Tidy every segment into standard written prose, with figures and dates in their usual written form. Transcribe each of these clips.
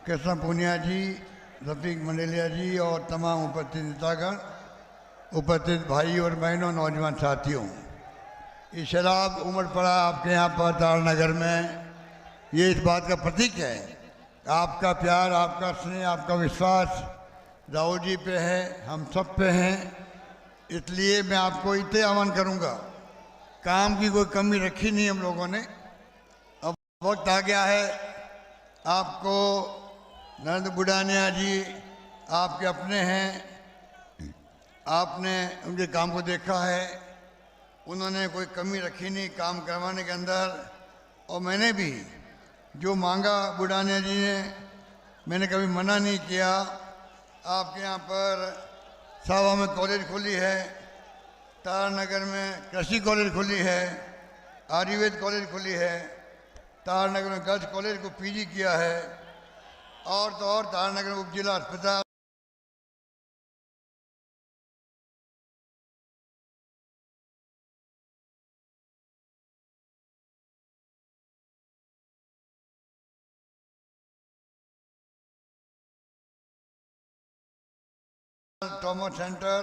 कृष्ण पूनिया जी, रफीक मंडेलिया जी और तमाम उपस्थित नेतागण, उपस्थित भाई और बहनों, नौजवान साथियों, ये शराब उमड़ पड़ा आपके यहाँ पर तारानगर में, ये इस बात का प्रतीक है आपका प्यार, आपका स्नेह, आपका विश्वास राहुल जी पे है, हम सब पे हैं। इसलिए मैं आपको इतने आह्वान करूँगा, काम की कोई कमी रखी नहीं हम लोगों ने। अब वक्त आ गया है, आपको नरेंद्र बुढ़ानिया जी आपके अपने हैं, आपने उनके काम को देखा है, उन्होंने कोई कमी रखी नहीं काम करवाने के अंदर। और मैंने भी जो मांगा बुढ़ानिया जी ने, मैंने कभी मना नहीं किया। आपके यहाँ पर सावा में कॉलेज खुली है, तारानगर में कृषि कॉलेज खुली है, आयुर्वेद कॉलेज खुली है, तारानगर में गर्ल्स कॉलेज को पीजी किया है, और तो और तारानगर में उप जिला अस्पताल ट्रॉमा सेंटर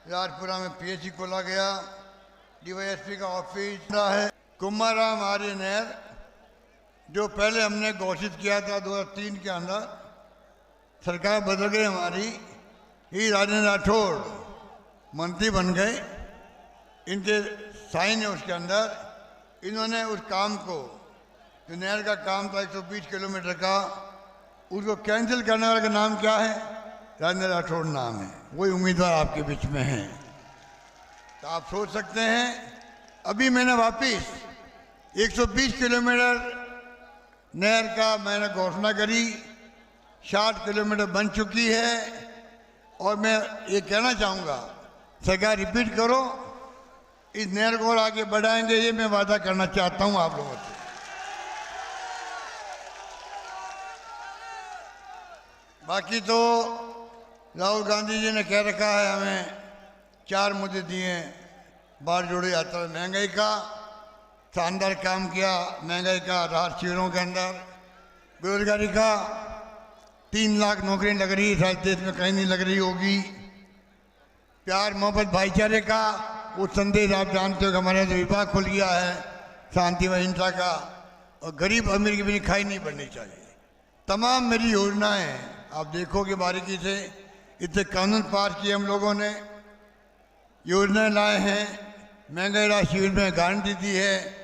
राजपुरा में पीएचसी खोला गया, डीवाईएसपी का ऑफिस है। कुमाराम आर्य नहर जो पहले हमने घोषित किया था 2003 के अंदर, सरकार बदल गई हमारी, ही राजेंद्र राठौड़ मंत्री बन गए, इनके साइन है उसके अंदर। इन्होंने उस काम को, जो नहर का काम था 120 किलोमीटर का, उसको कैंसिल करने वाले का नाम क्या है? राजेंद्र राठौड़ नाम है, वही उम्मीदवार आपके बीच में हैं। तो आप सोच सकते हैं, अभी मैंने वापिस 120 किलोमीटर नहर का मैंने घोषणा करी, 60 किलोमीटर बन चुकी है। और मैं ये कहना चाहूँगा, सरकार रिपीट करो, इस नहर को और आगे बढ़ाएंगे, ये मैं वादा करना चाहता हूँ आप लोगों से। बाकी तो राहुल गांधी जी ने कह रखा है, हमें 4 मुद्दे दिए, बाढ़ जोड़ी यात्रा, महंगाई का शानदार काम किया, महंगाई का राहत शिविरों के अंदर, बेरोजगारी का 3 लाख नौकरी लग रही है, शायद देश में कहीं नहीं लग रही होगी, प्यार मोहब्बत भाईचारे का वो संदेश आप जानते हो कि हमारे यहाँ विभाग खुल गया है शांति व अहिंसा का, और गरीब अमीर की भी खाई नहीं बढ़नी चाहिए। तमाम मेरी योजनाएं आप देखोगे बारीकी से, इतने कानून पास किए हम लोगों ने, योजनाएं लाए हैं, महंगाई राहत शिविर में गारंटी दी है,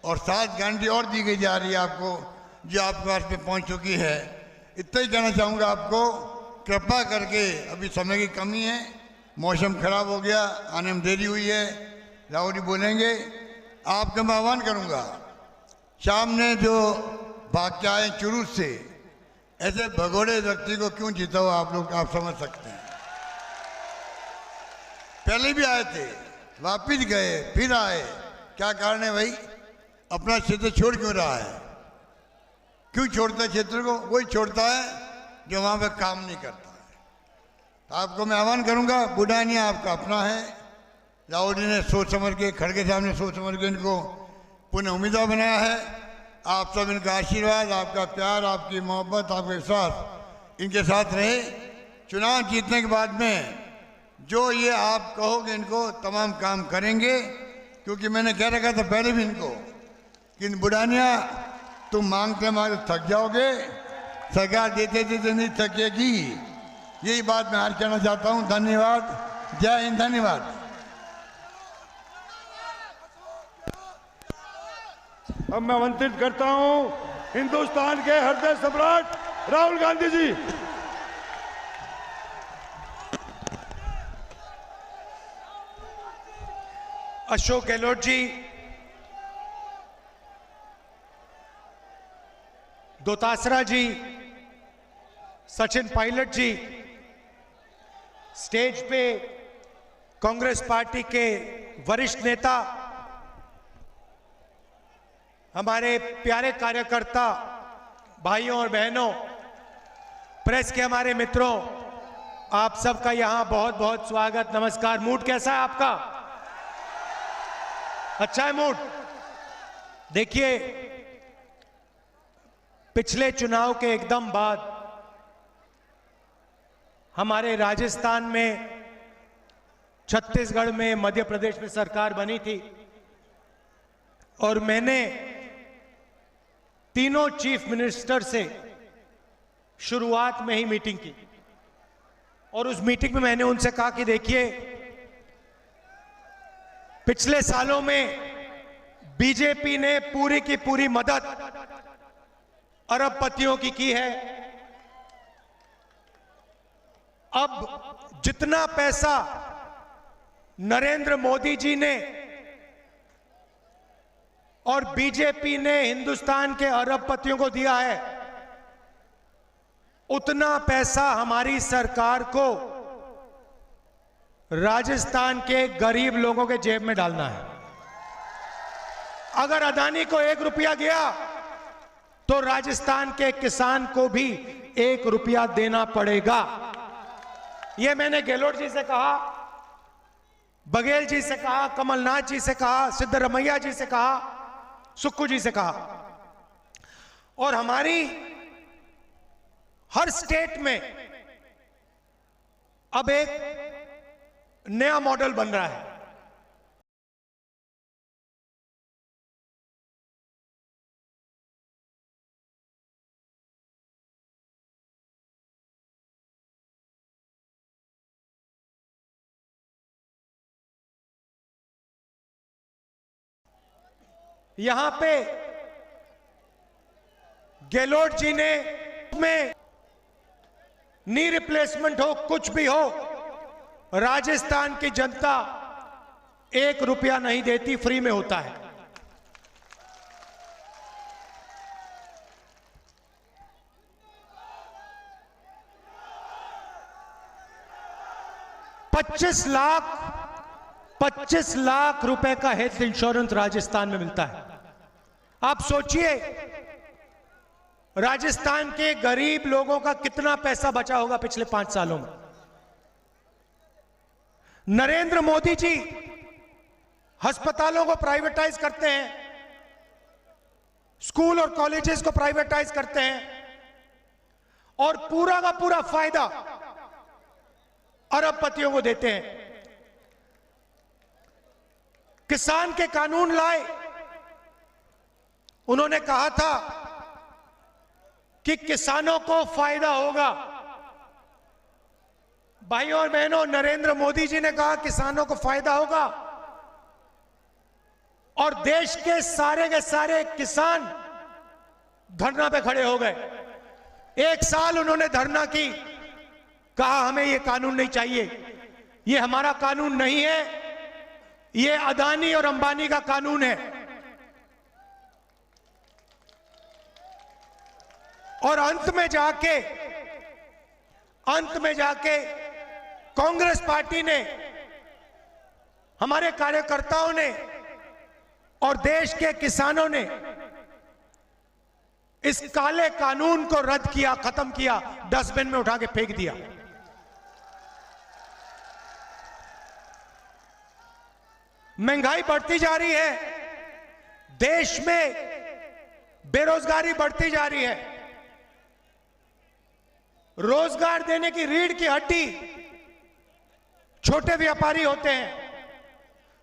और 7 गारंटी और दी गई जा रही है आपको, जो आपके पास में पहुंच चुकी है। इतना ही कहना चाहूँगा आपको, कृपा करके, अभी समय की कमी है, मौसम खराब हो गया, आने में देरी हुई है, राहुल जी बोलेंगे, आपका मैं आह्वान करूँगा, सामने जो भाग के आए चुरूर से, ऐसे भगोड़े व्यक्ति को क्यों जीता हो आप लोग, आप समझ सकते हैं। पहले भी आए थे, वापिस गए, फिर आए, क्या कारण है भाई? अपना क्षेत्र छोड़ क्यों रहा है? क्यों छोड़ता है क्षेत्र को? वही छोड़ता है जो वहाँ पे काम नहीं करता है। तो आपको मैं आह्वान करूँगा, बुढ़ानिया आपका अपना है, राहुल जी ने सोच समझ के, खड़गे साहब ने सोच समझ के इनको पुनः उम्मीदवार बनाया है। आप सब इनका आशीर्वाद, आपका प्यार, आपकी मोहब्बत, आपका विश्वास इनके साथ रहे। चुनाव जीतने के बाद में जो ये आप कहोगे इनको तमाम काम करेंगे, क्योंकि मैंने कह रखा था पहले भी इनको कि बुढ़ानिया तुम मांगते मांगते थक जाओगे, सरकार देते देते नहीं थकेगी। यही बात मैं आज कहना चाहता हूँ। धन्यवाद, जय हिंद, धन्यवाद। अब मैं आमंत्रित करता हूं हिंदुस्तान के हृदय सम्राट राहुल गांधी जी। अशोक गहलोत जी, दोतासरा जी, सचिन पायलट जी, स्टेज पे कांग्रेस पार्टी के वरिष्ठ नेता, हमारे प्यारे कार्यकर्ता भाइयों और बहनों, प्रेस के हमारे मित्रों, आप सबका यहां बहुत बहुत स्वागत, नमस्कार। मूड कैसा है आपका? अच्छा है मूड? देखिए, पिछले चुनाव के एकदम बाद हमारे राजस्थान में, छत्तीसगढ़ में, मध्य प्रदेश में सरकार बनी थी और मैंने तीनों चीफ मिनिस्टर से शुरुआत में ही मीटिंग की और उस मीटिंग में मैंने उनसे कहा कि देखिए, पिछले सालों में बीजेपी ने पूरी की पूरी मदद अरबपतियों की है। अब जितना पैसा नरेंद्र मोदी जी ने और बीजेपी ने हिंदुस्तान के अरबपतियों को दिया है, उतना पैसा हमारी सरकार को राजस्थान के गरीब लोगों के जेब में डालना है। अगर अदानी को 1 रुपया गया तो राजस्थान के किसान को भी 1 रुपया देना पड़ेगा। यह मैंने गहलोत जी से कहा, बघेल जी से कहा, कमलनाथ जी से कहा, सिद्धरमैया जी से कहा, सुक्खू जी से कहा। और हमारी हर स्टेट में अब एक नया मॉडल बन रहा है। यहां पे गहलोत जी ने में नी रिप्लेसमेंट हो, कुछ भी हो, राजस्थान की जनता 1 रुपया नहीं देती, फ्री में होता है। पच्चीस लाख रुपए का हेल्थ इंश्योरेंस राजस्थान में मिलता है। आप सोचिए, राजस्थान के गरीब लोगों का कितना पैसा बचा होगा पिछले 5 सालों में। नरेंद्र मोदी जी अस्पतालों को प्राइवेटाइज करते हैं, स्कूल और कॉलेजेस को प्राइवेटाइज करते हैं और पूरा का पूरा फायदा अरबपतियों को देते हैं। किसान के कानून लाए, उन्होंने कहा था कि किसानों को फायदा होगा। भाइयों और बहनों, नरेंद्र मोदी जी ने कहा किसानों को फायदा होगा और देश के सारे किसान धरना पे खड़े हो गए। 1 साल उन्होंने धरना की, कहा हमें ये कानून नहीं चाहिए, ये हमारा कानून नहीं है, ये अदानी और अंबानी का कानून है। और अंत में जाके कांग्रेस पार्टी ने, हमारे कार्यकर्ताओं ने और देश के किसानों ने इस काले कानून को रद्द किया, खत्म किया, डस्टबिन में उठा के फेंक दिया। महंगाई बढ़ती जा रही है, देश में बेरोजगारी बढ़ती जा रही है। रोजगार देने की रीढ़ की हड्डी छोटे व्यापारी होते हैं,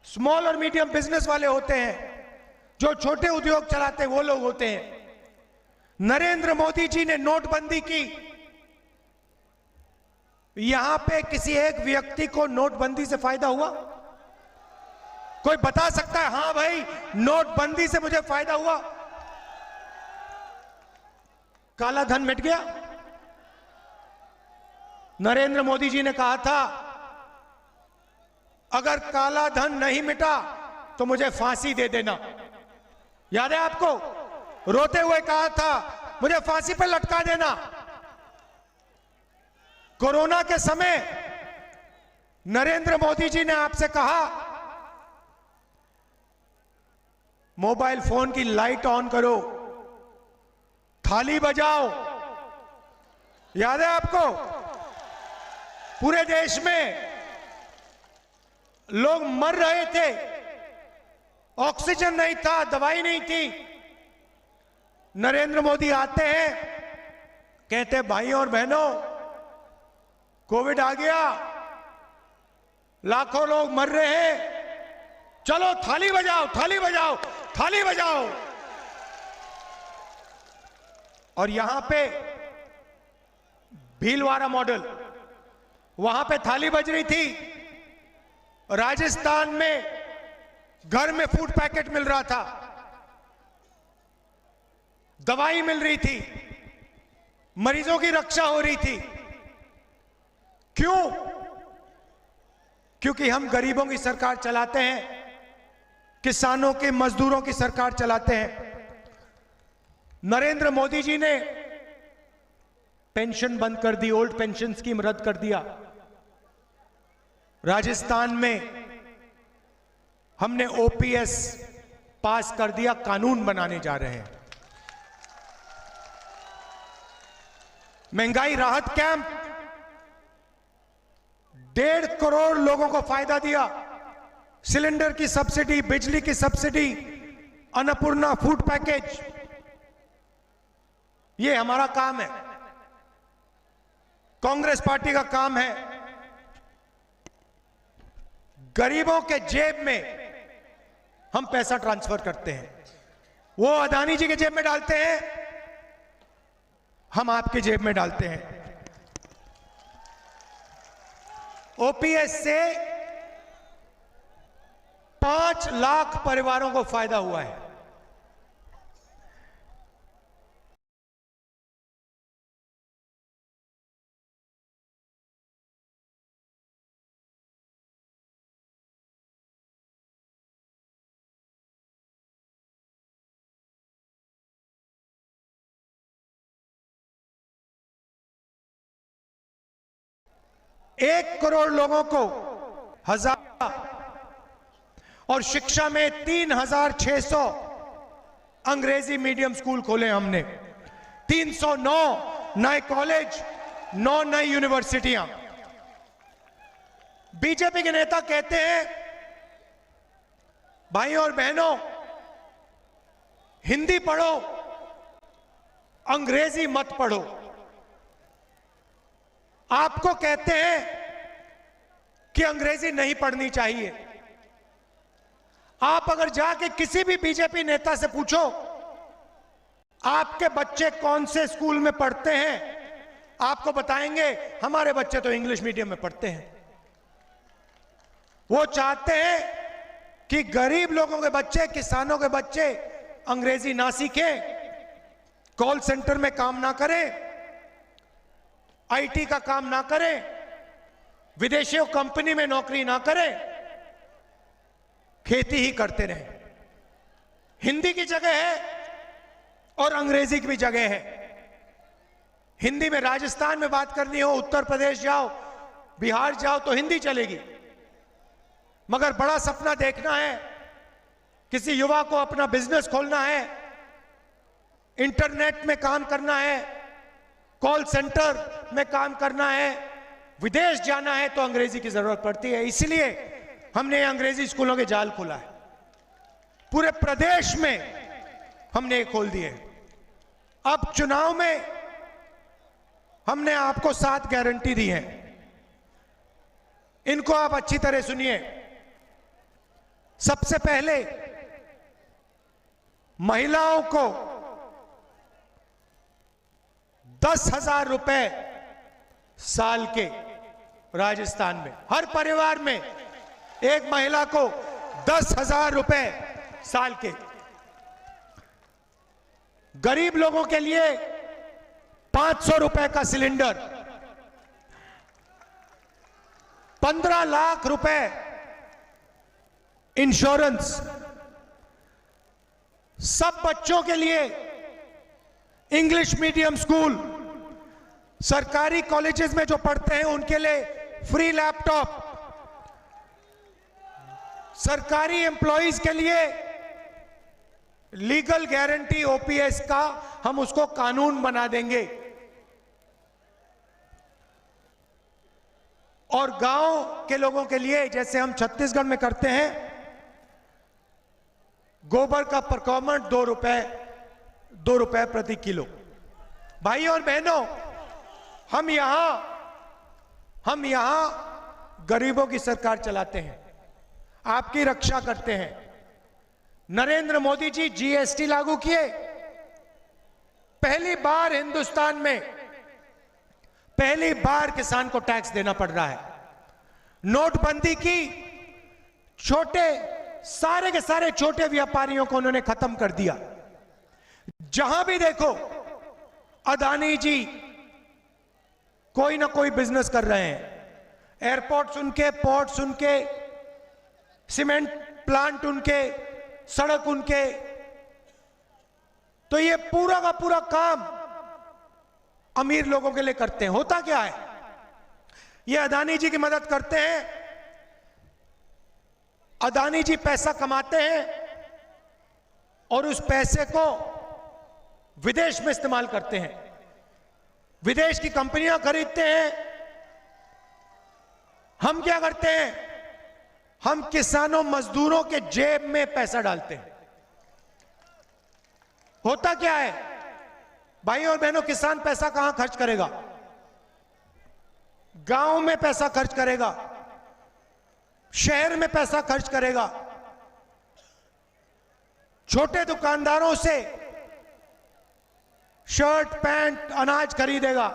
स्मॉल और मीडियम बिजनेस वाले होते हैं, जो छोटे उद्योग चलाते हैं वो लोग होते हैं। नरेंद्र मोदी जी ने नोटबंदी की, यहां पे किसी एक व्यक्ति को नोटबंदी से फायदा हुआ? कोई बता सकता है हां भाई नोटबंदी से मुझे फायदा हुआ? काला धन मिट गया? नरेंद्र मोदी जी ने कहा था अगर काला धन नहीं मिटा तो मुझे फांसी दे देना। याद है आपको? रोते हुए कहा था मुझे फांसी पर लटका देना। कोरोना के समय नरेंद्र मोदी जी ने आपसे कहा मोबाइल फोन की लाइट ऑन करो, थाली बजाओ। याद है आपको? पूरे देश में लोग मर रहे थे, ऑक्सीजन नहीं था, दवाई नहीं थी। नरेंद्र मोदी आते हैं, कहते भाइयों और बहनों कोविड आ गया, लाखों लोग मर रहे हैं, चलो थाली बजाओ, थाली बजाओ, थाली बजाओ। और यहां पे भीलवाड़ा मॉडल, वहां पे थाली बज रही थी। राजस्थान में घर में फूड पैकेट मिल रहा था, दवाई मिल रही थी, मरीजों की रक्षा हो रही थी। क्यों? क्योंकि हम गरीबों की सरकार चलाते हैं, किसानों के, मजदूरों की सरकार चलाते हैं। नरेंद्र मोदी जी ने पेंशन बंद कर दी, ओल्ड पेंशन स्कीम रद्द कर दिया। राजस्थान में हमने ओपीएस पास कर दिया, कानून बनाने जा रहे हैं। महंगाई राहत कैंप 1.5 करोड़ लोगों को फायदा दिया। सिलेंडर की सब्सिडी, बिजली की सब्सिडी, अन्नपूर्णा फूड पैकेज, ये हमारा काम है, कांग्रेस पार्टी का काम है। गरीबों के जेब में हम पैसा ट्रांसफर करते हैं, वो अदानी जी के जेब में डालते हैं, हम आपके जेब में डालते हैं। ओपीएस से 5 लाख परिवारों को फायदा हुआ है। एक करोड़ लोगों को 1000 और शिक्षा में 3600 अंग्रेजी मीडियम स्कूल खोले हमने, 309 नए कॉलेज, 9 नई यूनिवर्सिटियां। बीजेपी के नेता कहते हैं, भाइयों और बहनों, हिंदी पढ़ो, अंग्रेजी मत पढ़ो। आपको कहते हैं कि अंग्रेजी नहीं पढ़नी चाहिए। आप अगर जाके किसी भी बीजेपी नेता से पूछो, आपके बच्चे कौन से स्कूल में पढ़ते हैं, आपको बताएंगे हमारे बच्चे तो इंग्लिश मीडियम में पढ़ते हैं। वो चाहते हैं कि गरीब लोगों के बच्चे, किसानों के बच्चे अंग्रेजी ना सीखें, कॉल सेंटर में काम ना करें, आईटी का काम ना करें, विदेशियों कंपनी में नौकरी ना करें, खेती ही करते रहें। हिंदी की जगह है और अंग्रेजी की भी जगह है। हिंदी में राजस्थान में बात करनी हो, उत्तर प्रदेश जाओ, बिहार जाओ तो हिंदी चलेगी। मगर बड़ा सपना देखना है, किसी युवा को अपना बिजनेस खोलना है, इंटरनेट में काम करना है, कॉल सेंटर में काम करना है, विदेश जाना है, तो अंग्रेजी की जरूरत पड़ती है। इसलिए हमने अंग्रेजी स्कूलों के जाल खोला है। पूरे प्रदेश में हमने ये खोल दिए। अब चुनाव में हमने आपको 7 गारंटी दी है, इनको आप अच्छी तरह सुनिए। सबसे पहले महिलाओं को 10,000 रुपए साल के, राजस्थान में हर परिवार में एक महिला को 10,000 रुपए साल के। गरीब लोगों के लिए 500 रुपए का सिलेंडर, 15 लाख रुपए इंश्योरेंस, सब बच्चों के लिए इंग्लिश मीडियम स्कूल, सरकारी कॉलेजेस में जो पढ़ते हैं उनके लिए फ्री लैपटॉप, सरकारी एम्प्लॉइज के लिए लीगल गारंटी ओपीएस का हम उसको कानून बना देंगे। और गांव के लोगों के लिए, जैसे हम छत्तीसगढ़ में करते हैं, गोबर का प्रकॉमेंट 2 रुपए प्रति किलो। भाइयों और बहनों, हम हम यहां गरीबों की सरकार चलाते हैं, आपकी रक्षा करते हैं। नरेंद्र मोदी जी जीएसटी लागू किए, पहली बार हिंदुस्तान में पहली बार किसान को टैक्स देना पड़ रहा है। नोटबंदी की, छोटे सारे के सारे छोटे व्यापारियों को उन्होंने खत्म कर दिया। जहां भी देखो अदानी जी कोई ना कोई बिजनेस कर रहे हैं। एयरपोर्ट्स उनके, पोर्ट्स उनके, सीमेंट प्लांट उनके, सड़क उनके। तो ये पूरा का पूरा काम अमीर लोगों के लिए करते हैं। होता क्या है, ये अदानी जी की मदद करते हैं, अदानी जी पैसा कमाते हैं और उस पैसे को विदेश में इस्तेमाल करते हैं। विदेश की कंपनियां खरीदते हैं। हम क्या करते हैं, हम किसानों मजदूरों के जेब में पैसा डालते हैं। होता क्या है भाइयों और बहनों, किसान पैसा कहां खर्च करेगा? गांव में पैसा खर्च करेगा, शहर में पैसा खर्च करेगा, छोटे दुकानदारों से शर्ट पैंट अनाज खरीदेगा।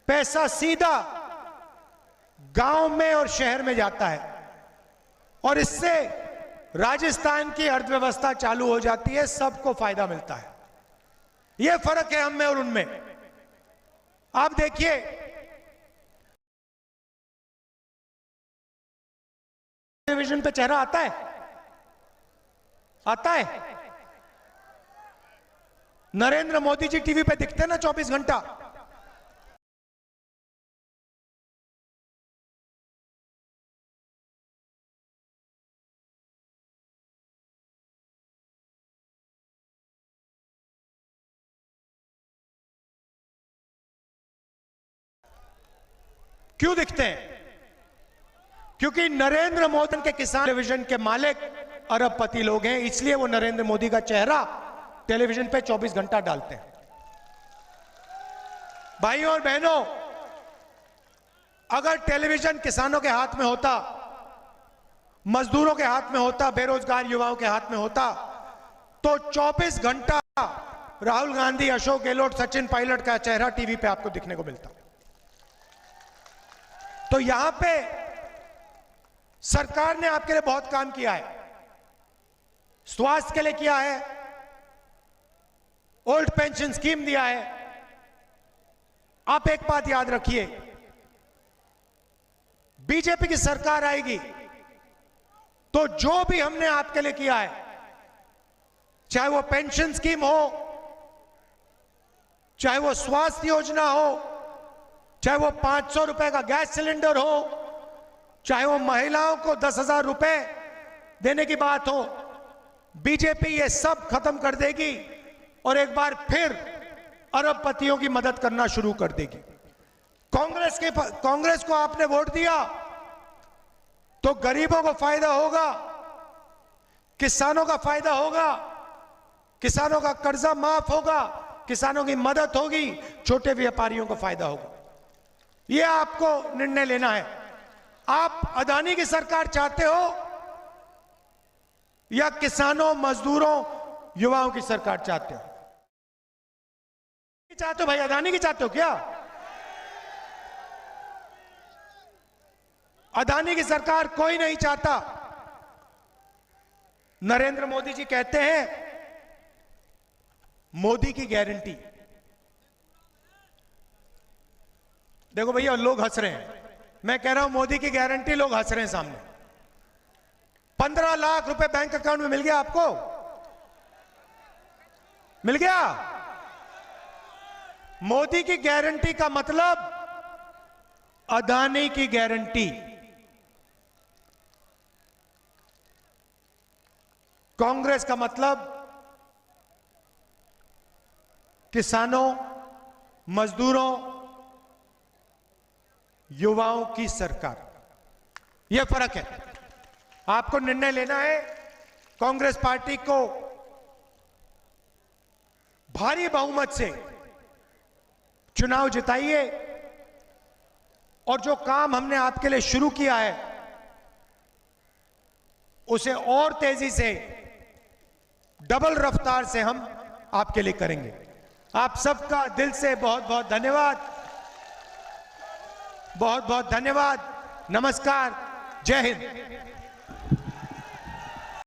पैसा सीधा गांव में और शहर में जाता है और इससे राजस्थान की अर्थव्यवस्था चालू हो जाती है, सबको फायदा मिलता है। यह फर्क है हम में और उनमें। आप देखिए, टेलीविजन पे चेहरा आता है, आता है। नरेंद्र मोदी जी टीवी पे दिखते हैं ना 24 घंटा। क्यों दिखते हैं? क्योंकि नरेंद्र मोदी के किसान टेलीविजन के मालिक अरबपति लोग हैं, इसलिए वो नरेंद्र मोदी का चेहरा टेलीविजन पे 24 घंटा डालते हैं। भाइयों और बहनों, अगर टेलीविजन किसानों के हाथ में होता, मजदूरों के हाथ में होता, बेरोजगार युवाओं के हाथ में होता, तो 24 घंटा राहुल गांधी, अशोक गहलोत, सचिन पायलट का चेहरा टीवी पे आपको दिखने को मिलता। तो यहां पे सरकार ने आपके लिए बहुत काम किया है। स्वास्थ्य के लिए किया है, ओल्ड पेंशन स्कीम दिया है। आप एक बात याद रखिए, बीजेपी की सरकार आएगी तो जो भी हमने आपके लिए किया है, चाहे वो पेंशन स्कीम हो, चाहे वो स्वास्थ्य योजना हो, चाहे वो 500 रुपए का गैस सिलेंडर हो, चाहे वो महिलाओं को 10,000 रुपए देने की बात हो, बीजेपी ये सब खत्म कर देगी और एक बार फिर अरबपतियों की मदद करना शुरू कर देगी। कांग्रेस को आपने वोट दिया तो गरीबों को फायदा होगा, किसानों का फायदा होगा, किसानों का कर्जा माफ होगा, किसानों की मदद होगी, छोटे व्यापारियों को फायदा होगा। यह आपको निर्णय लेना है। आप अदानी की सरकार चाहते हो या किसानों, मजदूरों, युवाओं की सरकार चाहते हो? चाहते हो भाई, अदानी की चाहते हो क्या? अदानी की सरकार कोई नहीं चाहता। नरेंद्र मोदी जी कहते हैं मोदी की गारंटी। देखो भैया, लोग हंस रहे हैं, मैं कह रहा हूं मोदी की गारंटी, लोग हंस रहे हैं सामने। 15 लाख रुपए बैंक अकाउंट में मिल गया आपको? मिल गया? मोदी की गारंटी का मतलब अदानी की गारंटी। कांग्रेस का मतलब किसानों, मजदूरों, युवाओं की सरकार। यह फर्क है। आपको निर्णय लेना है। कांग्रेस पार्टी को भारी बहुमत से चुनाव जिताइए और जो काम हमने आपके लिए शुरू किया है उसे और तेजी से, डबल रफ्तार से हम आपके लिए करेंगे। आप सबका दिल से बहुत बहुत धन्यवाद, बहुत बहुत धन्यवाद। नमस्कार, जय हिंद।